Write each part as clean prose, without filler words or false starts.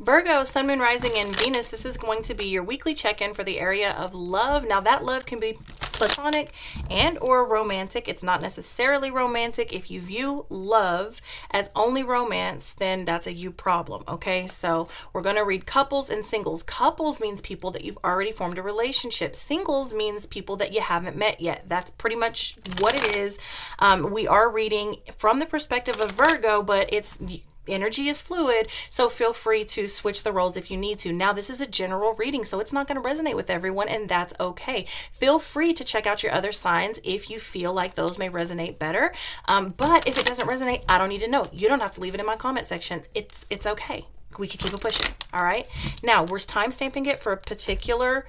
Virgo, Sun, Moon, Rising, and Venus, this is going to be your weekly check-in for the area of love. Now, that love can be platonic and or romantic. It's not necessarily romantic. If you view love as only romance, then that's a you problem, okay? So we're going to read couples and singles. Couples means people that you've already formed a relationship. Singles means people that you haven't met yet. That's pretty much what it is. We are reading from the perspective of Virgo, but it's energy is fluid, so feel free to switch the roles if you need to. Now, this is a general reading, so it's not going to resonate with everyone, and that's okay. Feel free to check out your other signs if you feel like those may resonate better. But if it doesn't resonate, I don't need to know. You don't have to leave it in my comment section. It's okay. We can keep it pushing. All right. Now, we're time stamping it for a particular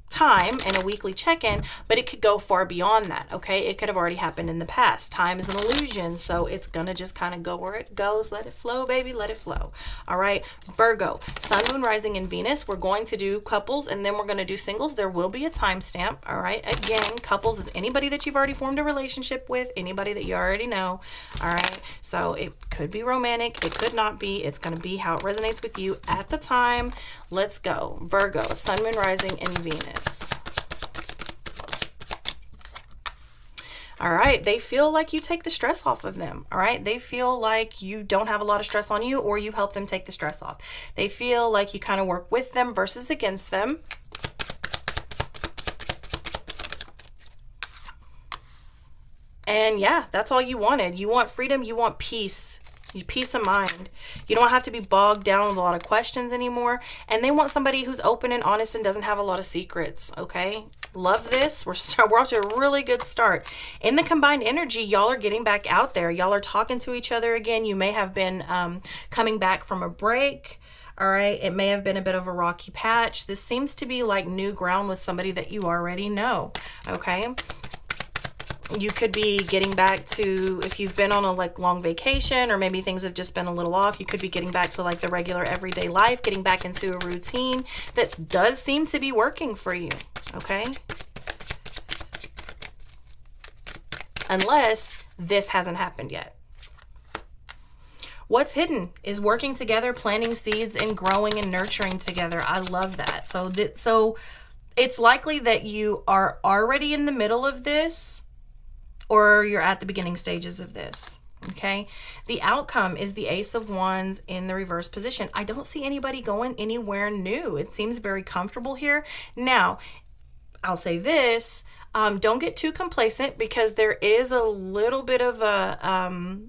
time and a weekly check-in, but it could go far beyond that, okay? It could have already happened in the past. Time is an illusion, so it's gonna just kind of go where it goes. Let it flow, baby, let it flow. All right, Virgo, Sun, Moon, Rising, and Venus. We're going to do couples, and then we're going to do singles. There will be a timestamp, all right? Again, couples is anybody that you've already formed a relationship with, anybody that you already know, all right? So it could be romantic, it could not be. It's going to be how it resonates with you at the time. Let's go. Virgo, Sun, Moon, Rising, and Venus. All right, they feel like you take the stress off of them. All right, they feel like you don't have a lot of stress on you, or you help them take the stress off. They feel like you kind of work with them versus against them. And yeah, that's all you wanted. You want freedom, you want peace. Peace of mind. You don't have to be bogged down with a lot of questions anymore. And they want somebody who's open and honest and doesn't have a lot of secrets, okay? Love this. We're off to a really good start. In the combined energy, y'all are getting back out there. Y'all are talking to each other again. You may have been coming back from a break. All right, it may have been a bit of a rocky patch. This seems to be like new ground with somebody that you already know, okay? You could be getting back to, if you've been on a long vacation, or maybe things have just been a little off, you could be getting back to like the regular everyday life, getting back into a routine that does seem to be working for you, okay? Unless this hasn't happened yet. What's hidden is working together, planting seeds, and growing and nurturing together. I love that. So it's likely that you are already in the middle of this, or you're at the beginning stages of this, okay? The outcome is the Ace of Wands in the reverse position. I don't see anybody going anywhere new. It seems very comfortable here. Now, I'll say this, don't get too complacent, because there is a little bit of a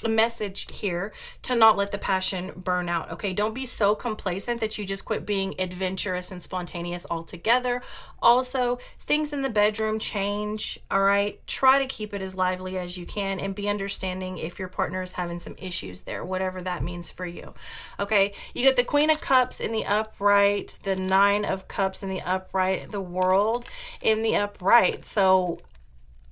message here to not let the passion burn out, okay? Don't be so complacent that you just quit being adventurous and spontaneous altogether. Also, things in the bedroom change, all right? Try to keep it as lively as you can, and be understanding if your partner is having some issues there, whatever that means for you, okay? You get the Queen of Cups in the upright, the Nine of Cups in the upright, the World in the upright. So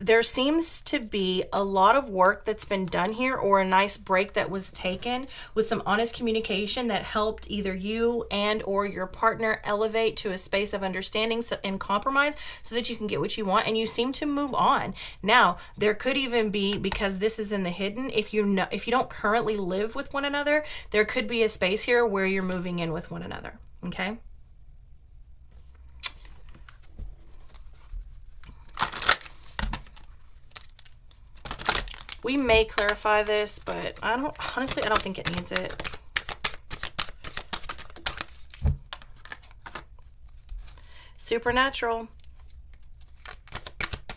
there seems to be a lot of work that's been done here, or a nice break that was taken with some honest communication that helped either you and or your partner elevate to a space of understanding and compromise, so that you can get what you want, and you seem to move on. Now, there could even be, because this is in the hidden, if you don't currently live with one another, there could be a space here where you're moving in with one another, okay? We may clarify this, but honestly, I don't think it needs it. Supernatural,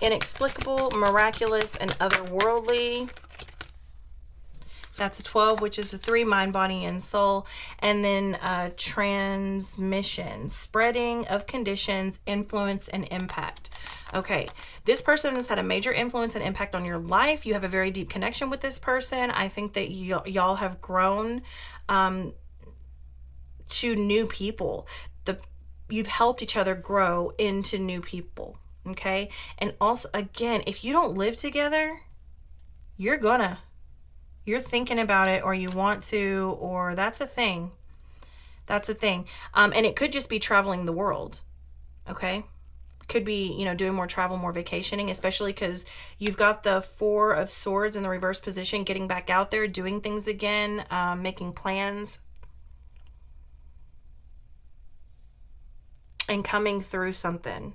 inexplicable, miraculous, and otherworldly. That's a 12, which is a 3, mind, body, and soul. And then transmission, spreading of conditions, influence, and impact. Okay, this person has had a major influence and impact on your life. You have a very deep connection with this person. I think that y'all have grown to new people. You've helped each other grow into new people, okay? And also, again, if you don't live together, you're thinking about it, or you want to, or that's a thing. That's a thing. And it could just be traveling the world, okay? Could be, doing more travel, more vacationing, especially because you've got the 4 of Swords in the reverse position, getting back out there, doing things again, making plans. and coming through something.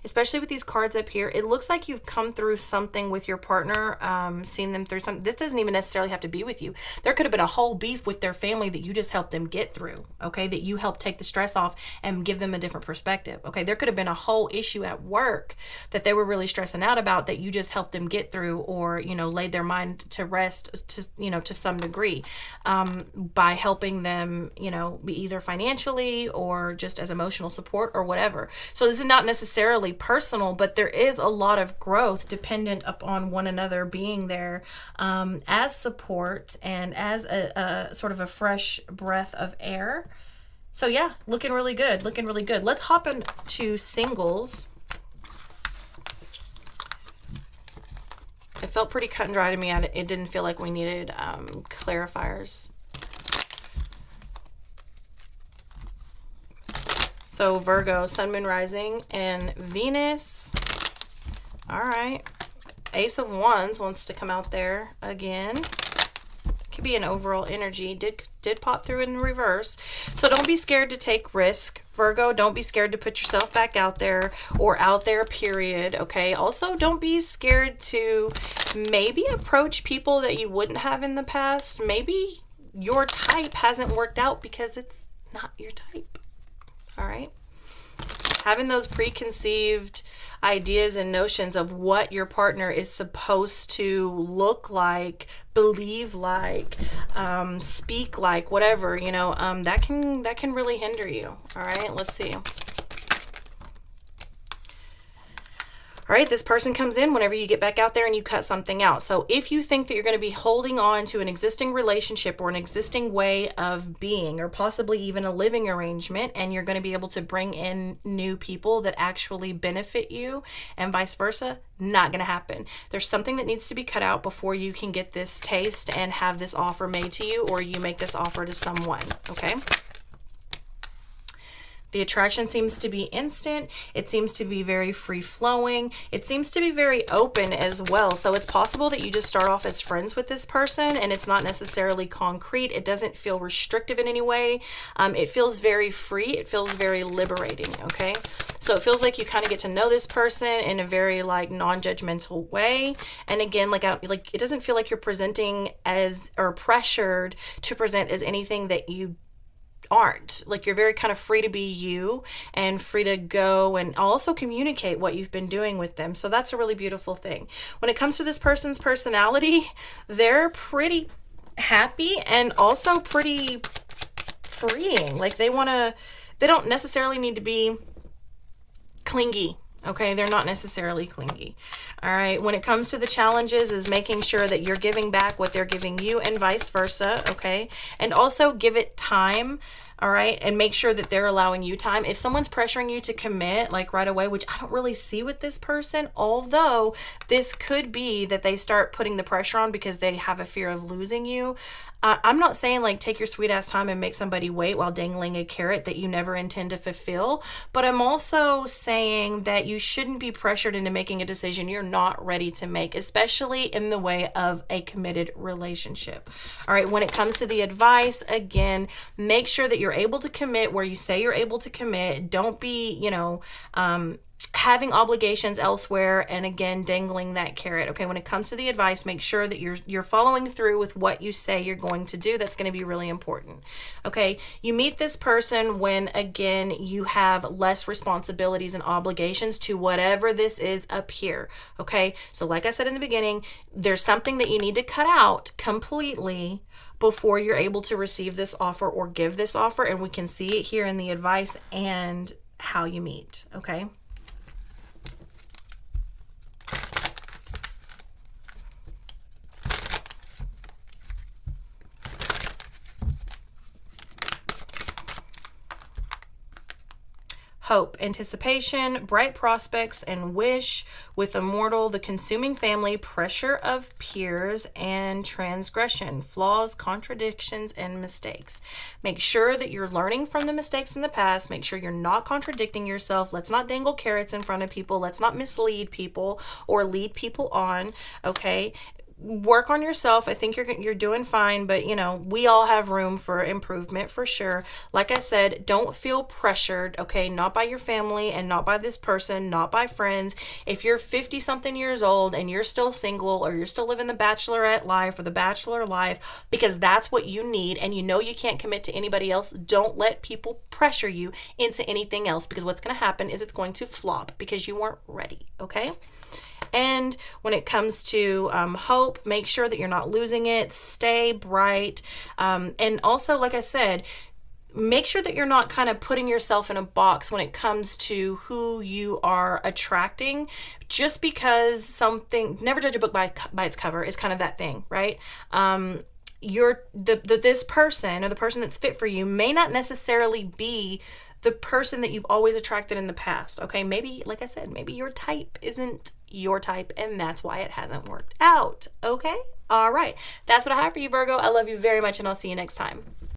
Especially with these cards up here, it looks like you've come through something with your partner, seen them through something. This doesn't even necessarily have to be with you. There could have been a whole beef with their family that you just helped them get through, okay? That you helped take the stress off and give them a different perspective, okay? There could have been a whole issue at work that they were really stressing out about that you just helped them get through, or, you know, laid their mind to rest to, you know, to some degree, by helping them, you know, be either financially or just as emotional support or whatever. So this is not necessarily personal, but there is a lot of growth dependent upon one another being there as support and as a sort of a fresh breath of air. So yeah, looking really good, looking really good. Let's hop into singles. It felt pretty cut and dry to me. It didn't feel like we needed clarifiers. So Virgo, Sun, Moon, Rising, and Venus. All right. Ace of Wands wants to come out there again. Could be an overall energy. Did pop through in reverse. So don't be scared to take risk, Virgo. Don't be scared to put yourself back out there, or out there, period. Okay. Also, don't be scared to maybe approach people that you wouldn't have in the past. Maybe your type hasn't worked out because it's not your type. All right. Having those preconceived ideas and notions of what your partner is supposed to look like, believe like, speak like, whatever, you know, that can really hinder you. All right. Let's see. All right, this person comes in whenever you get back out there and you cut something out. So if you think that you're going to be holding on to an existing relationship or an existing way of being, or possibly even a living arrangement, and you're going to be able to bring in new people that actually benefit you and vice versa, not going to happen. There's something that needs to be cut out before you can get this taste and have this offer made to you, or you make this offer to someone, okay? The attraction seems to be instant. It seems to be very free-flowing. It seems to be very open as well. So it's possible that you just start off as friends with this person and it's not necessarily concrete. It doesn't feel restrictive in any way. It feels very free. It feels very liberating, okay? So it feels like you kind of get to know this person in a very like non-judgmental way. And again, like it doesn't feel like you're presenting as, or pressured to present as anything that you aren't. Like you're very kind of free to be you and free to go and also communicate what you've been doing with them. So that's a really beautiful thing. When it comes to this person's personality, they're pretty happy and also pretty freeing. Like they don't necessarily need to be clingy. Okay, they're not necessarily clingy. All right, when it comes to the challenges is making sure that you're giving back what they're giving you and vice versa, okay? And also give it time, all right? And make sure that they're allowing you time. If someone's pressuring you to commit like right away, which I don't really see with this person, although this could be that they start putting the pressure on because they have a fear of losing you. I'm not saying like take your sweet ass time and make somebody wait while dangling a carrot that you never intend to fulfill, but I'm also saying that you shouldn't be pressured into making a decision you're not ready to make, especially in the way of a committed relationship. All right, when it comes to the advice, again, make sure that you're able to commit where you say you're able to commit. Don't be, having obligations elsewhere and again dangling that carrot. Okay, when it comes to the advice, make sure that you're following through with what you say you're going to do. That's going to be really important. Okay, you meet this person when again you have less responsibilities and obligations to whatever this is up here. Okay, so like I said in the beginning, there's something that you need to cut out completely before you're able to receive this offer or give this offer, and we can see it here in the advice and how you meet. Okay. Hope, anticipation, bright prospects, and wish with a mortal, the consuming family, pressure of peers, and transgression, flaws, contradictions, and mistakes. Make sure that you're learning from the mistakes in the past. Make sure you're not contradicting yourself. Let's not dangle carrots in front of people. Let's not mislead people or lead people on, okay? work on yourself. I think you're doing fine, but you know, we all have room for improvement for sure. Like I said, don't feel pressured, okay? Not by your family and not by this person, not by friends. If you're 50 something years old and you're still single, or you're still living the bachelorette life or the bachelor life because that's what you need, and you know you can't commit to anybody else, don't let people pressure you into anything else, because what's going to happen is it's going to flop because you weren't ready, okay? And when it comes to hope, make sure that you're not losing it. Stay bright. And also, like I said, make sure that you're not kind of putting yourself in a box when it comes to who you are attracting. Just because something, never judge a book by its cover, is kind of that thing, right? This person, or the person that's fit for you, may not necessarily be the person that you've always attracted in the past, okay? Maybe, like I said, maybe your type isn't your type, and that's why it hasn't worked out, okay? All right, that's what I have for you, Virgo. I love you very much, and I'll see you next time.